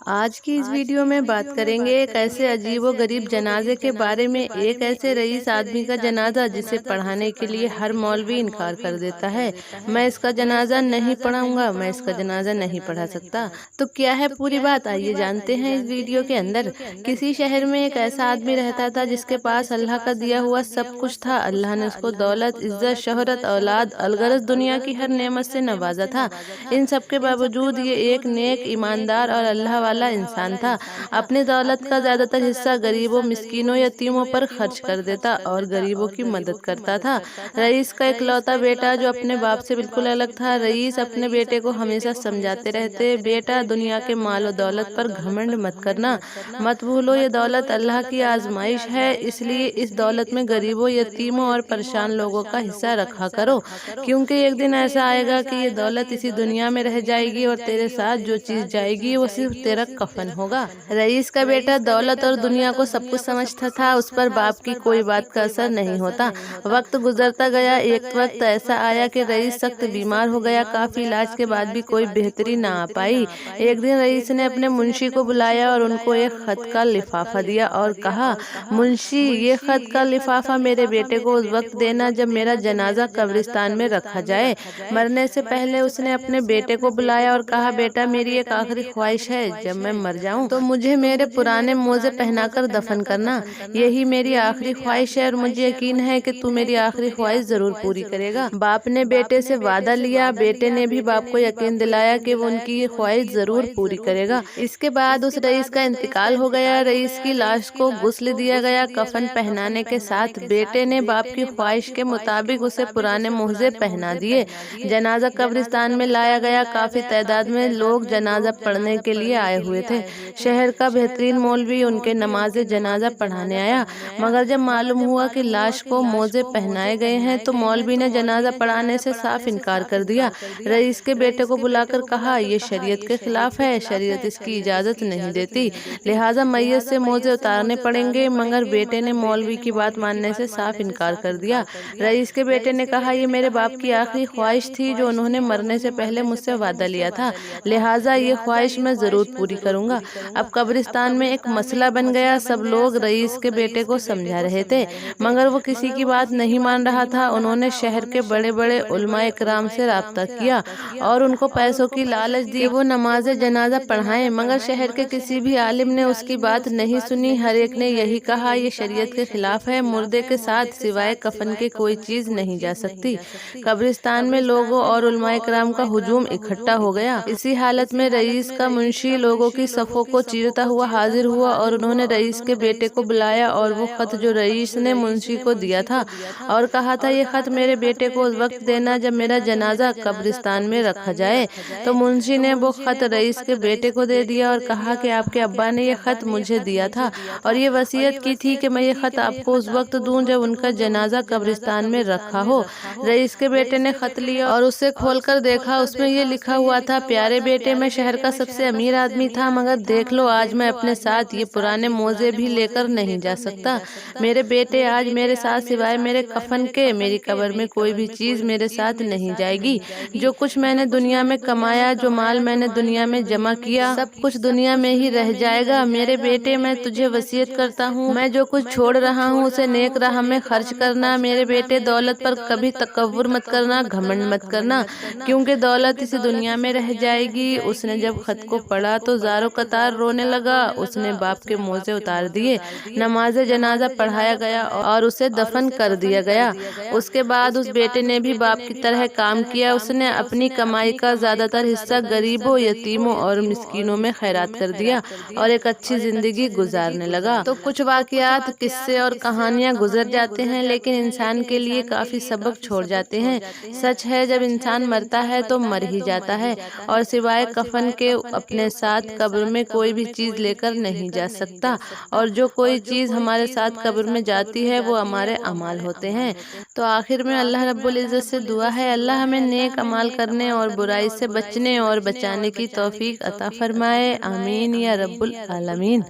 آج کی اس ویڈیو میں بات کریں گے ایک ایسے عجیب و غریب جنازے کے بارے میں، ایک ایسے رئیس آدمی کا جنازہ جسے پڑھانے کے لیے ہر مولوی انکار کر دیتا ہے۔ میں اس کا جنازہ نہیں پڑھاؤں گا، میں اس کا جنازہ نہیں پڑھا سکتا۔ تو کیا ہے پوری بات، آئیے جانتے ہیں اس ویڈیو کے اندر۔ کسی شہر میں ایک ایسا آدمی رہتا تھا جس کے پاس اللہ کا دیا ہوا سب کچھ تھا۔ اللہ نے اس کو دولت، عزت، شہرت، اولاد، الغرض دنیا کی ہر نعمت سے نوازا تھا۔ ان سب کے باوجود یہ ایک نیک، ایماندار اور اللہ والا انسان تھا۔ اپنی دولت کا زیادہ تر حصہ غریبوں، مسکینوں، یتیموں پر خرچ کر دیتا اور غریبوں کی مدد کرتا تھا۔ رئیس کا اکلوتا بیٹا جو اپنے باپ سے بالکل الگ تھا۔ رئیس اپنے بیٹے کو ہمیشہ سمجھاتے رہتے، بیٹا دنیا کے مال و دولت پر گھمنڈ مت کرنا، مت بھولو یہ دولت اللہ کی آزمائش ہے، اس لیے اس دولت میں غریبوں، یتیموں اور پریشان لوگوں کا حصہ رکھا کرو، کیونکہ ایک دن ایسا آئے گا کہ یہ دولت اسی دنیا میں رہ جائے گی اور تیرے ساتھ جو چیز جائے گی وہ صرف تیرا کفن ہوگا۔ رئیس کا بیٹا دولت اور دنیا کو سب کچھ سمجھتا تھا، اس پر باپ کی کوئی بات کا اثر نہیں ہوتا۔ وقت گزرتا گیا، ایک وقت ایسا آیا کہ رئیس سخت بیمار ہو گیا۔ کافی علاج کے بعد بھی کوئی بہتری نہ آ پائی۔ ایک دن رئیس نے اپنے منشی کو بلایا اور ان کو ایک خط کا لفافہ دیا اور کہا، منشی یہ خط کا لفافہ میرے بیٹے کو اس وقت دینا جب میرا جنازہ قبرستان میں رکھا جائے۔ مرنے سے پہلے اس نے اپنے بیٹے کو بلایا اور کہا، بیٹا میری ایک آخری خواہش ہے، جب میں مر جاؤں تو مجھے میرے پرانے موزے پہنا کر دفن کرنا، یہی میری آخری خواہش ہے اور مجھے یقین ہے کہ تو میری آخری خواہش ضرور پوری کرے گا۔ باپ نے بیٹے سے وعدہ لیا، بیٹے نے بھی باپ کو یقین دلایا کہ وہ ان کی یہ خواہش ضرور پوری کرے گا۔ اس کے بعد اس رئیس کا انتقال ہو گیا۔ رئیس کی لاش کو غسل دیا گیا، کفن پہنانے کے ساتھ بیٹے نے باپ کی خواہش کے مطابق اسے پرانے موزے پہنا دیے۔ جنازہ قبرستان میں لایا گیا، کافی تعداد میں لوگ جنازہ پڑھنے کے لیے آئے ہوئے تھے۔ شہر کا بہترین مولوی ان کے نماز جنازہ پڑھانے آیا، مگر جب معلوم ہوا کہ لاش کو موزے پہنائے گئے ہیں تو مولوی نے جنازہ پڑھانے سے صاف انکار کر دیا۔ رئیس کے بیٹے کو بلا کر کہا، یہ شریعت کے خلاف ہے، شریعت اس کی اجازت نہیں دیتی، لہٰذا میت سے موزے اتارنے پڑیں گے۔ مگر بیٹے نے مولوی کی بات ماننے سے صاف انکار کر دیا۔ رئیس کے بیٹے نے کہا، یہ میرے باپ کی آخری خواہش تھی جو انہوں نے مرنے سے پہلے مجھ سے وعدہ لیا تھا، لہٰذا یہ خواہش میں ضرور پوری کروں گا۔ اب قبرستان میں ایک مسئلہ بن گیا، سب لوگ رئیس کے بیٹے کو سمجھا رہے تھے مگر وہ کسی کی بات نہیں مان رہا تھا۔ انہوں نے شہر کے بڑے بڑے علماء اکرام سے رابطہ کیا اور ان کو پیسوں کی لالچ دی کہ وہ نماز جنازہ پڑھائیں، مگر شہر کے کسی بھی عالم نے اس کی بات نہیں سنی۔ ہر ایک نے یہی کہا، یہ شریعت کے خلاف ہے، مردے کے ساتھ سوائے کفن کے کوئی چیز نہیں جا سکتی۔ قبرستان میں لوگوں اور علماء اکرام کا ہجوم اکٹھا ہو گیا۔ اسی حالت میں رئیس کا منشی لوگوں کی صفوں کو چیرتا ہوا حاضر ہوا اور انہوں نے رئیس کے بیٹے کو بلایا اور وہ خط جو رئیس نے منشی کو دیا تھا اور کہا تھا، یہ خط میرے بیٹے کو اس وقت دینا جب میرا جنازہ قبرستان میں رکھا جائے، تو منشی نے وہ خط رئیس کے بیٹے کو دے دیا اور کہا کہ آپ کے ابا نے یہ خط مجھے دیا تھا اور یہ وصیت کی تھی کہ میں یہ خط آپ کو اس وقت دوں جب ان کا جنازہ قبرستان میں رکھا ہو۔ رئیس کے بیٹے نے خط لیا اور اسے کھول کر دیکھا، اس میں یہ لکھا ہوا تھا، پیارے بیٹے میں شہر کا سب سے امیر آدمی تھا مگر دیکھ لو آج میں اپنے ساتھ یہ پرانے موزے بھی لے کر نہیں جا سکتا۔ میرے بیٹے آج میرے ساتھ سوائے میرے کفن کے میری قبر میں کوئی بھی چیز میرے ساتھ نہیں جائے گی۔ جو کچھ میں نے دنیا میں کمایا، جو مال میں نے دنیا میں جمع کیا، سب کچھ دنیا میں ہی رہ جائے گا۔ میرے بیٹے میں تجھے وصیت کرتا ہوں، میں جو کچھ چھوڑ رہا ہوں اسے نیک راہ میں خرچ کرنا۔ میرے بیٹے دولت پر کبھی تکبر مت کرنا، گھمنڈ مت کرنا، کیونکہ دولت اسی دنیا میں رہ جائے گی۔ اس نے جب خط کو پڑھا تو زاروں قطار رونے لگا۔ اس نے باپ کے موزے اتار دیے، نماز جنازہ پڑھایا گیا اور اسے دفن کر دیا گیا۔ اس کے بعد اس بیٹے نے بھی باپ کی طرح کام کیا، اس نے اپنی کمائی کا زیادہ تر حصہ غریبوں، یتیموں اور مسکینوں میں خیرات کر دیا اور ایک اچھی زندگی گزارنے لگا۔ تو کچھ واقعات، قصے اور کہانیاں گزر جاتے ہیں لیکن انسان کے لیے کافی سبق چھوڑ جاتے ہیں۔ سچ ہے، جب انسان مرتا ہے تو مر ہی جاتا ہے اور سوائے کفن کے اپنے ساتھ قبر میں کوئی بھی چیز لے کر نہیں جا سکتا، اور جو کوئی چیز ہمارے ساتھ قبر میں جاتی ہے وہ ہمارے اعمال ہوتے ہیں۔ تو آخر میں اللہ رب العزت سے دعا ہے، اللہ ہمیں نیک اعمال کرنے اور برائی سے بچنے اور بچانے کی توفیق عطا فرمائے، آمین یا رب العالمین۔